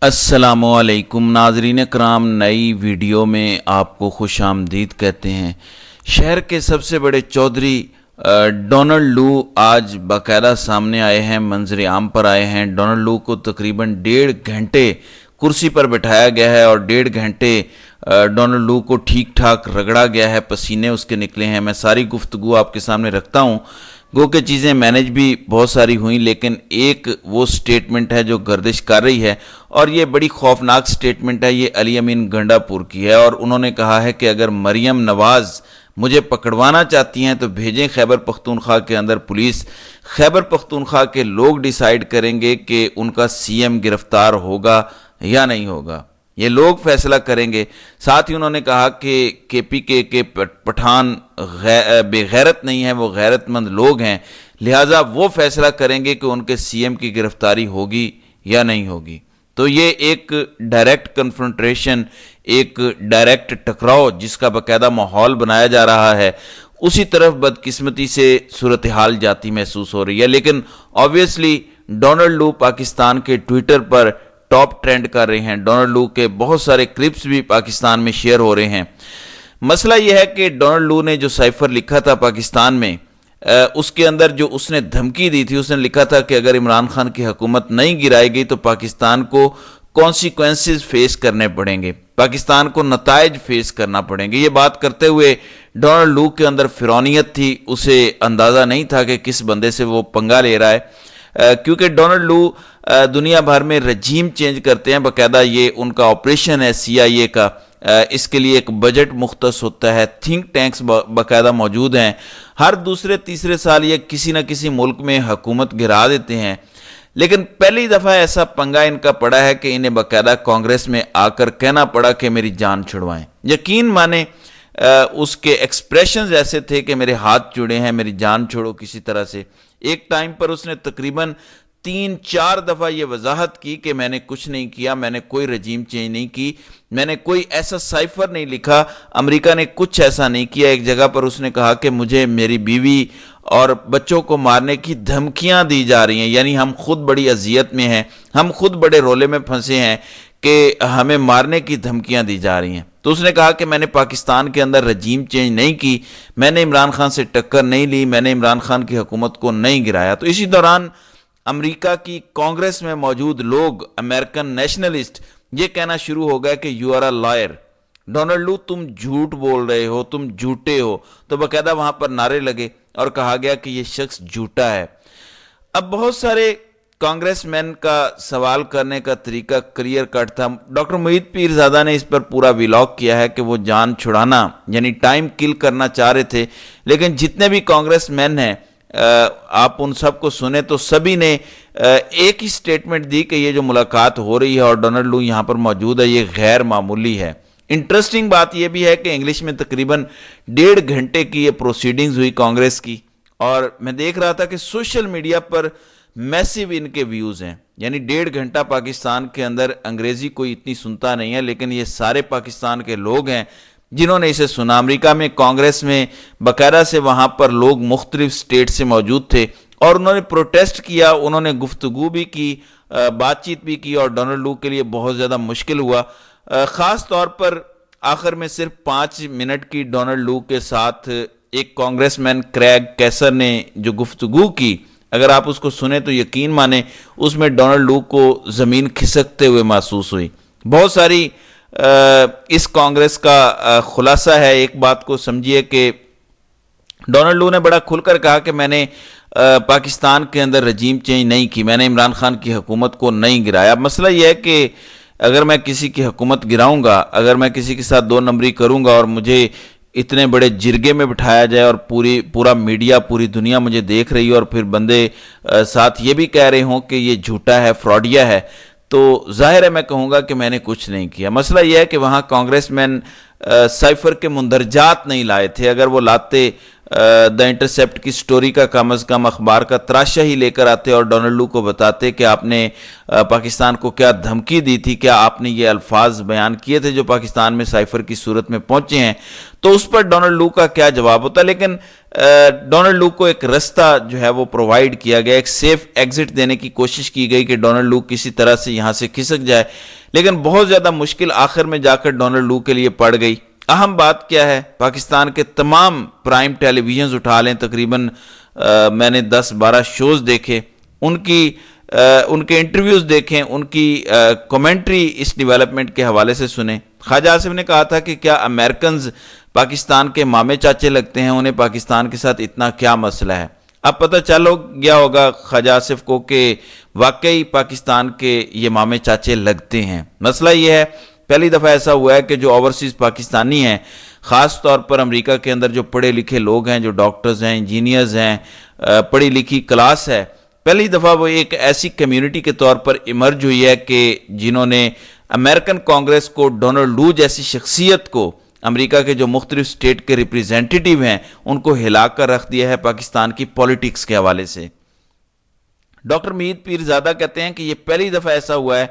السلام علیکم ناظرین کرام، نئی ویڈیو میں آپ کو خوش آمدید کہتے ہیں۔ شہر کے سب سے بڑے چودھری ڈونلڈ لو آج باقاعدہ سامنے آئے ہیں، منظر عام پر آئے ہیں۔ ڈونلڈ لو کو تقریباً 1.5 گھنٹے کرسی پر بٹھایا گیا ہے اور 1.5 گھنٹے ڈونلڈ لو کو ٹھیک ٹھاک رگڑا گیا ہے، پسینے اس کے نکلے ہیں۔ میں ساری گفتگو آپ کے سامنے رکھتا ہوں، گو کہ چیزیں مینج بھی بہت ساری ہوئیں، لیکن ایک وہ سٹیٹمنٹ ہے جو گردش کر رہی ہے اور یہ بڑی خوفناک سٹیٹمنٹ ہے۔ یہ علی امین گنڈا پور کی ہے اور انہوں نے کہا ہے کہ اگر مریم نواز مجھے پکڑوانا چاہتی ہیں تو بھیجیں خیبر پختونخوا کے اندر پولیس۔ خیبر پختونخوا کے لوگ ڈیسائیڈ کریں گے کہ ان کا سی ایم گرفتار ہوگا یا نہیں ہوگا، یہ لوگ فیصلہ کریں گے۔ ساتھ ہی انہوں نے کہا کہ کے پی کے پٹھان بے غیرت نہیں ہیں، وہ غیرت مند لوگ ہیں، لہٰذا وہ فیصلہ کریں گے کہ ان کے سی ایم کی گرفتاری ہوگی یا نہیں ہوگی۔ تو یہ ایک ڈائریکٹ کنفرنٹریشن، ایک ڈائریکٹ ٹکراؤ جس کا باقاعدہ ماحول بنایا جا رہا ہے، اسی طرف بدقسمتی سے صورتحال جاتی محسوس ہو رہی ہے۔ لیکن آبویسلی ڈونلڈ لو پاکستان کے ٹویٹر پر ٹاپ ٹرینڈ کر رہے ہیں، ڈونلڈ لو کے بہت سارے کلپس بھی پاکستان میں شیئر ہو رہے ہیں۔ مسئلہ یہ ہے کہ ڈونلڈ لو نے جو سائفر لکھا تھا پاکستان میں، اس کے اندر جو اس نے دھمکی دی تھی، اس نے لکھا تھا کہ اگر عمران خان کی حکومت نہیں گرائی گئی تو پاکستان کو کانسیکوینسز فیس کرنے پڑیں گے، پاکستان کو نتائج فیس کرنا پڑیں گے۔ یہ بات کرتے ہوئے ڈونلڈ لو کے اندر فرعونیت تھی، اسے اندازہ نہیں تھا کہ کس بندے سے وہ پنگا لے رہا ہے، کیونکہ ڈونلڈ لو دنیا بھر میں رجیم چینج کرتے ہیں، باقاعدہ یہ ان کا آپریشن ہے سی آئی اے کا، اس کے لیے ایک بجٹ مختص ہوتا ہے، تھنک ٹینکس باقاعدہ موجود ہیں، ہر دوسرے تیسرے سال یہ کسی نہ کسی ملک میں حکومت گرا دیتے ہیں۔ لیکن پہلی دفعہ ایسا پنگا ان کا پڑا ہے کہ انہیں باقاعدہ کانگریس میں آ کر کہنا پڑا کہ میری جان چھڑوائیں۔ یقین مانیں اس کے ایکسپریشنز ایسے تھے کہ میرے ہاتھ جڑے ہیں، میری جان چھوڑو کسی طرح سے۔ ایک ٹائم پر اس نے تقریباً 3-4 دفعہ یہ وضاحت کی کہ میں نے کچھ نہیں کیا، میں نے کوئی رجیم چینج نہیں کی، میں نے کوئی ایسا سائفر نہیں لکھا، امریکہ نے کچھ ایسا نہیں کیا۔ ایک جگہ پر اس نے کہا کہ مجھے میری بیوی اور بچوں کو مارنے کی دھمکیاں دی جا رہی ہیں، یعنی ہم خود بڑی اذیت میں ہیں، ہم خود بڑے رولے میں پھنسے ہیں کہ ہمیں مارنے کی دھمکیاں دی جا رہی ہیں۔ تو اس نے کہا کہ میں نے پاکستان کے اندر رجیم چینج نہیں کی، میں نے عمران خان سے ٹکر نہیں لی، میں نے عمران خان کی حکومت کو نہیں گرایا۔ تو اسی دوران امریکہ کی کانگریس میں موجود لوگ، امریکن نیشنلسٹ، یہ کہنا شروع ہو گیا کہ you are a liar, Donald لو تم جھوٹ بول رہے ہو، تم جھوٹے ہو۔ تو باقاعدہ وہاں پر نعرے لگے اور کہا گیا کہ یہ شخص جھوٹا ہے۔ اب بہت سارے کانگریس مین کا سوال کرنے کا طریقہ کلیئر کٹ تھا۔ ڈاکٹر معید پیرزادہ نے اس پر پورا ویلاگ کیا ہے کہ وہ جان چھڑانا یعنی ٹائم کل کرنا چاہ رہے تھے، لیکن جتنے بھی کانگریس مین ہیں آپ ان سب کو سنیں تو سبھی نے ایک ہی سٹیٹمنٹ دی کہ یہ جو ملاقات ہو رہی ہے اور ڈونلڈ لو یہاں پر موجود ہے، یہ غیر معمولی ہے۔ انٹرسٹنگ بات یہ بھی ہے کہ انگلش میں تقریباً 1.5 گھنٹے کی یہ پروسیڈنگز ہوئی کانگریس کی، اور میں دیکھ رہا تھا کہ سوشل میڈیا پر میسیو ان کے ویوز ہیں، یعنی 1.5 گھنٹہ پاکستان کے اندر انگریزی کوئی اتنی سنتا نہیں ہے، لیکن یہ سارے پاکستان کے لوگ ہیں جنہوں نے اسے سنا۔ امریکہ میں کانگریس میں باقاعدہ سے وہاں پر لوگ مختلف سٹیٹ سے موجود تھے اور انہوں نے پروٹیسٹ کیا، انہوں نے گفتگو بھی کی، بات چیت بھی کی، اور ڈونلڈ لو کے لیے بہت زیادہ مشکل ہوا۔ خاص طور پر آخر میں صرف 5 منٹ کی ڈونلڈ لو کے ساتھ ایک کانگریس مین کریگ کیسر نے جو گفتگو کی، اگر آپ اس کو سنیں تو یقین مانیں اس میں ڈونلڈ لو کو زمین کھسکتے ہوئے محسوس ہوئی۔ بہت ساری اس کانگریس کا خلاصہ ہے، ایک بات کو سمجھیے کہ ڈونلڈ لو نے بڑا کھل کر کہا کہ میں نے پاکستان کے اندر رجیم چینج نہیں کی، میں نے عمران خان کی حکومت کو نہیں گرایا۔ اب مسئلہ یہ ہے کہ اگر میں کسی کی حکومت گراؤں گا، اگر میں کسی کے ساتھ 2 نمبری کروں گا اور مجھے اتنے بڑے جرگے میں بٹھایا جائے اور پورا میڈیا، پوری دنیا مجھے دیکھ رہی ہے اور پھر بندے ساتھ یہ بھی کہہ رہے ہوں کہ یہ جھوٹا ہے، فراڈیا ہے، تو ظاہر ہے میں کہوں گا کہ میں نے کچھ نہیں کیا۔ مسئلہ یہ ہے کہ وہاں کانگریس مین سائفر کے مندرجات نہیں لائے تھے، اگر وہ لاتے دا انٹرسیپٹ کی سٹوری کا کم از کم اخبار کا تراشا ہی لے کر آتے اور ڈونلڈ لو کو بتاتے کہ آپ نے پاکستان کو کیا دھمکی دی تھی, کیا آپ نے یہ الفاظ بیان کیے تھے جو پاکستان میں سائفر کی صورت میں پہنچے ہیں, تو اس پر ڈونلڈ لو کا کیا جواب ہوتا. لیکن ڈونلڈ لو کو ایک رستہ جو ہے وہ پرووائڈ کیا گیا, ایک سیف ایگزٹ دینے کی کوشش کی گئی کہ ڈونلڈ لو کسی طرح سے یہاں سے کھسک جائے, لیکن بہت زیادہ مشکل آخر میں جا کر ڈونلڈ لو کے لیے پڑ گئی. اہم بات کیا ہے, پاکستان کے تمام پرائم ٹیلی ویژنز اٹھا لیں, تقریباً میں نے 10-12 شوز دیکھے, ان کے انٹرویوز دیکھیں, ان کی کومنٹری اس ڈیولپمنٹ کے حوالے سے سنیں. خواجہ آصف نے کہا تھا کہ کیا امریکنز پاکستان کے مامے چاچے لگتے ہیں, انہیں پاکستان کے ساتھ اتنا کیا مسئلہ ہے. اب پتہ چل گیا ہوگا خواجہ آصف کو کہ واقعی پاکستان کے یہ مامے چاچے لگتے ہیں. مسئلہ یہ ہے, پہلی دفعہ ایسا ہوا ہے کہ جو اوورسیز پاکستانی ہیں, خاص طور پر امریکہ کے اندر جو پڑھے لکھے لوگ ہیں, جو ڈاکٹرز ہیں, انجینئرز ہیں, پڑھی لکھی کلاس ہے, پہلی دفعہ وہ ایک ایسی کمیونٹی کے طور پر ایمرج ہوئی ہے کہ جنہوں نے امریکن کانگریس کو, ڈونلڈ لو جیسی شخصیت کو, امریکہ کے جو مختلف سٹیٹ کے ریپریزنٹیٹیو ہیں, ان کو ہلا کر رکھ دیا ہے پاکستان کی پولیٹکس کے حوالے سے. ڈاکٹر مہید پیرزادہ کہتے ہیں کہ یہ پہلی دفعہ ایسا ہوا ہے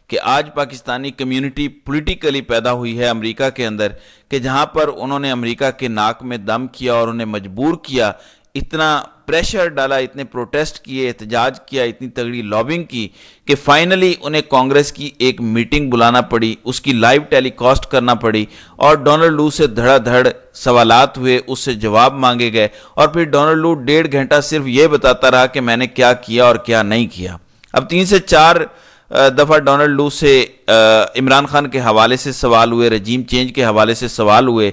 کہ آج پاکستانی کمیونٹی پولیٹیکلی پیدا ہوئی ہے امریکہ کے اندر, کہ جہاں پر انہوں نے امریکہ کے ناک میں دم کیا اور انہیں مجبور کیا, اتنا پریشر ڈالا, اتنے پروٹیسٹ کیے, احتجاج کیا, اتنی تگڑی لابنگ کی کہ فائنلی انہیں کانگریس کی ایک میٹنگ بلانا پڑی, اس کی لائیو ٹیلی کاسٹ کرنا پڑی, اور ڈونلڈ لو سے دھڑا دھڑ سوالات ہوئے, اس سے جواب مانگے گئے, اور پھر ڈونلڈ لو 1.5 گھنٹہ صرف یہ بتاتا رہا کہ میں نے کیا کیا اور کیا نہیں کیا. اب 3 سے 4 دفعہ ڈونلڈ لو سے عمران خان کے حوالے سے سوال ہوئے, رجیم چینج کے حوالے سے سوال ہوئے.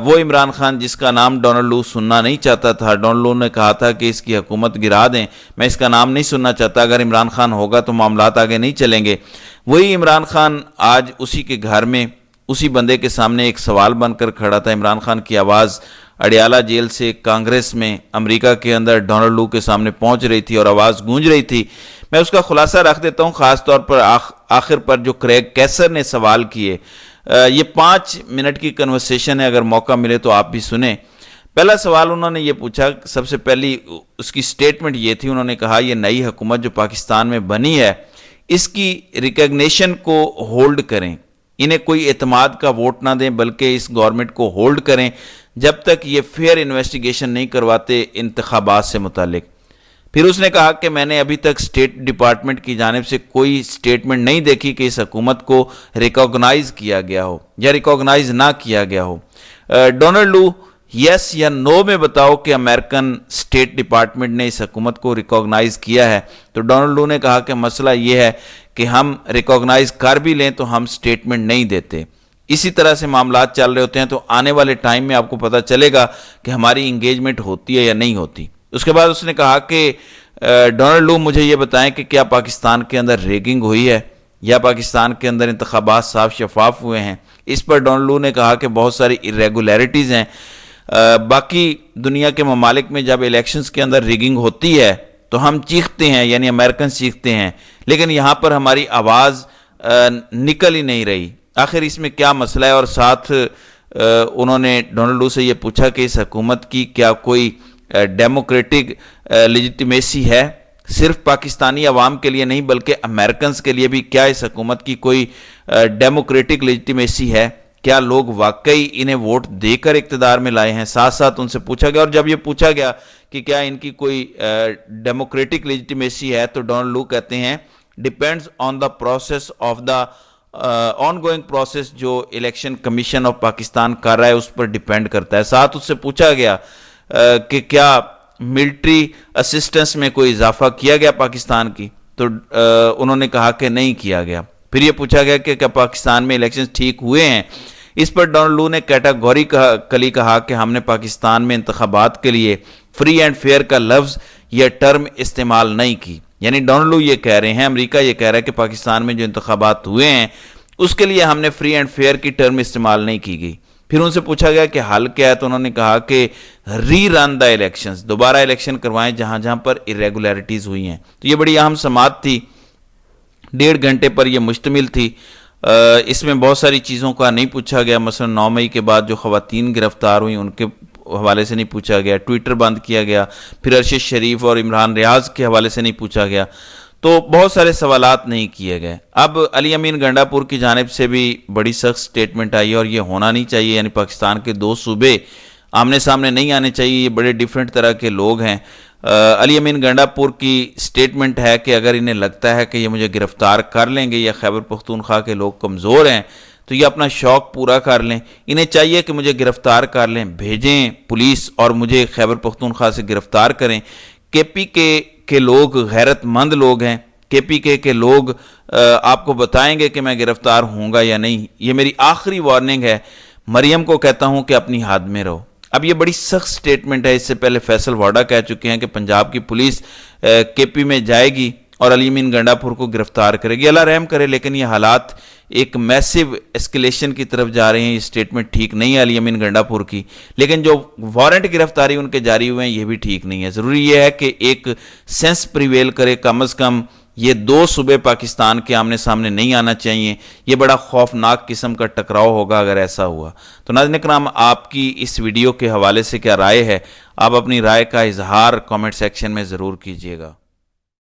وہ عمران خان جس کا نام ڈونلڈ لو سننا نہیں چاہتا تھا, ڈونلڈ لو نے کہا تھا کہ اس کی حکومت گرا دیں, میں اس کا نام نہیں سننا چاہتا, اگر عمران خان ہوگا تو معاملات آگے نہیں چلیں گے. وہی عمران خان آج اسی کے گھر میں اسی بندے کے سامنے ایک سوال بن کر کھڑا تھا. عمران خان کی آواز اڈیالہ جیل سے کانگریس میں امریکہ کے اندر ڈونلڈ لو کے سامنے پہنچ رہی تھی اور آواز گونج رہی تھی. میں اس کا خلاصہ رکھ دیتا ہوں, خاص طور پر آخر پر جو کریگ کیسر نے سوال کیے. یہ 5 منٹ کی کنورسیشن ہے, اگر موقع ملے تو آپ بھی سنیں. پہلا سوال انہوں نے یہ پوچھا, سب سے پہلی اس کی سٹیٹمنٹ یہ تھی, انہوں نے کہا یہ نئی حکومت جو پاکستان میں بنی ہے, اس کی ریکگنیشن کو ہولڈ کریں, انہیں کوئی اعتماد کا ووٹ نہ دیں, بلکہ اس گورنمنٹ کو ہولڈ کریں جب تک یہ فیئر انویسٹیگیشن نہیں کرواتے انتخابات سے متعلق. پھر اس نے کہا کہ میں نے ابھی تک اسٹیٹ ڈپارٹمنٹ کی جانب سے کوئی سٹیٹمنٹ نہیں دیکھی کہ اس حکومت کو ریکوگنائز کیا گیا ہو یا ریکوگنائز نہ کیا گیا ہو. ڈونلڈ لو یس یا نو میں بتاؤ کہ امریکن اسٹیٹ ڈپارٹمنٹ نے اس حکومت کو ریکوگنائز کیا ہے. تو ڈونلڈ لو نے کہا کہ مسئلہ یہ ہے کہ ہم ریکوگنائز کر بھی لیں تو ہم سٹیٹمنٹ نہیں دیتے. اسی طرح سے معاملات چل رہے ہوتے ہیں, تو آنے والے ٹائم میں آپ کو پتہ چلے گا کہ ہماری انگیجمنٹ ہوتی ہے یا نہیں ہوتی. اس کے بعد اس نے کہا کہ ڈونلڈ لو مجھے یہ بتائیں کہ کیا پاکستان کے اندر ریگنگ ہوئی ہے یا پاکستان کے اندر انتخابات صاف شفاف ہوئے ہیں. اس پر ڈونلڈ لو نے کہا کہ بہت ساری irregularities ہیں. باقی دنیا کے ممالک میں جب الیکشنز کے اندر ریگنگ ہوتی ہے تو ہم چیختے ہیں, یعنی امریکن چیختے ہیں, لیکن یہاں پر ہماری آواز نکل ہی نہیں رہی. آخر اس میں کیا مسئلہ ہے؟ اور ساتھ انہوں نے ڈونلڈ لو سے یہ پوچھا کہ اس حکومت کی کیا کوئی ڈیموکریٹک لیجیٹیمیسی ہے, صرف پاکستانی عوام کے لیے نہیں بلکہ امریکنز کے لیے بھی. کیا اس حکومت کی کوئی ڈیموکریٹک لیجیٹیمیسی ہے؟ کیا لوگ واقعی انہیں ووٹ دے کر اقتدار میں لائے ہیں؟ ساتھ ساتھ ان سے پوچھا گیا, اور جب یہ پوچھا گیا کہ کیا ان کی کوئی ڈیموکریٹک لیجیٹیمیسی ہے, تو ڈونلڈ لو کہتے ہیں depends on the process of the on going process, جو الیکشن کمیشن آف پاکستان کر رہا ہے اس پر ڈیپینڈ کرتا ہے. ساتھ اس سے پوچھا گیا کہ کیا ملٹری اسسٹنس میں کوئی اضافہ کیا گیا پاکستان کی, تو انہوں نے کہا کہ نہیں کیا گیا. پھر یہ پوچھا گیا کہ کیا پاکستان میں الیکشنز ٹھیک ہوئے ہیں. اس پر ڈونلڈ لو نے کیٹاگوریکلی کہا کہ ہم نے پاکستان میں انتخابات کے لیے فری اینڈ فیئر کا لفظ یا ٹرم استعمال نہیں کی. یعنی ڈونلڈ لو یہ کہہ رہے ہیں, امریکہ یہ کہہ رہا ہے کہ پاکستان میں جو انتخابات ہوئے ہیں اس کے لیے ہم نے فری اینڈ فیئر کی ٹرم استعمال نہیں کی گئی. پھر ان سے پوچھا گیا کہ حل کیا ہے, تو انہوں نے کہا کہ ری رن دا الیکشنز, دوبارہ الیکشن کروائیں جہاں جہاں پر irregularities ہوئی ہیں. تو یہ بڑی اہم سماعت تھی, 1.5 گھنٹے پر یہ مشتمل تھی. اس میں بہت ساری چیزوں کا نہیں پوچھا گیا, مثلا 9 مئی کے بعد جو خواتین گرفتار ہوئیں حوالے سے نہیں پوچھا گیا، ٹویٹر بند کیا گیا، پھر ارشد شریف اور عمران ریاض کے حوالے سے نہیں پوچھا گیا، تو بہت سارے سوالات نہیں کیے گئے۔ اب علی امین گنڈا پور کی جانب سے بھی بڑی سخت سٹیٹمنٹ آئی ہے، اور یہ ہونا نہیں چاہیے، یعنی پاکستان کے دو صوبے آمنے سامنے نہیں آنے چاہیے، یہ بڑے ڈیفرنٹ طرح کے لوگ ہیں۔ علی امین گنڈا پور کی سٹیٹمنٹ ہے کہ اگر انہیں لگتا ہے کہ یہ مجھے گرفتار کر لیں گے یا خیبر پختونخوا کے لوگ کمزور ہیں تو یہ اپنا شوق پورا کر لیں، انہیں چاہیے کہ مجھے گرفتار کر لیں، بھیجیں پولیس اور مجھے خیبر پختونخوا سے گرفتار کریں۔ کے پی کے لوگ غیرت مند لوگ ہیں، کے پی کے لوگ آپ کو بتائیں گے کہ میں گرفتار ہوں گا یا نہیں۔ یہ میری آخری وارننگ ہے، مریم کو کہتا ہوں کہ اپنی حد میں رہو۔ اب یہ بڑی سخت سٹیٹمنٹ ہے، اس سے پہلے فیصل واڈا کہہ چکے ہیں کہ پنجاب کی پولیس کے پی میں جائے گی اور علی امین گنڈا پور کو گرفتار کرے گی، اللہ رحم کرے، لیکن یہ حالات ایک میسیو اسکیلیشن کی طرف جا رہے ہیں۔ یہ سٹیٹمنٹ ٹھیک نہیں ہے علی امین گنڈا پور کی، لیکن جو وارنٹ گرفتاری ان کے جاری ہوئے ہیں یہ بھی ٹھیک نہیں ہے۔ ضروری یہ ہے کہ ایک سینس پریویل کرے، کم از کم یہ دو صوبے پاکستان کے آمنے سامنے نہیں آنا چاہیے، یہ بڑا خوفناک قسم کا ٹکراؤ ہوگا اگر ایسا ہوا۔ تو ناظرین اکرام، آپ کی اس ویڈیو کے حوالے سے کیا رائے ہے؟ آپ اپنی رائے کا اظہار کامنٹ سیکشن میں ضرور کیجیے گا۔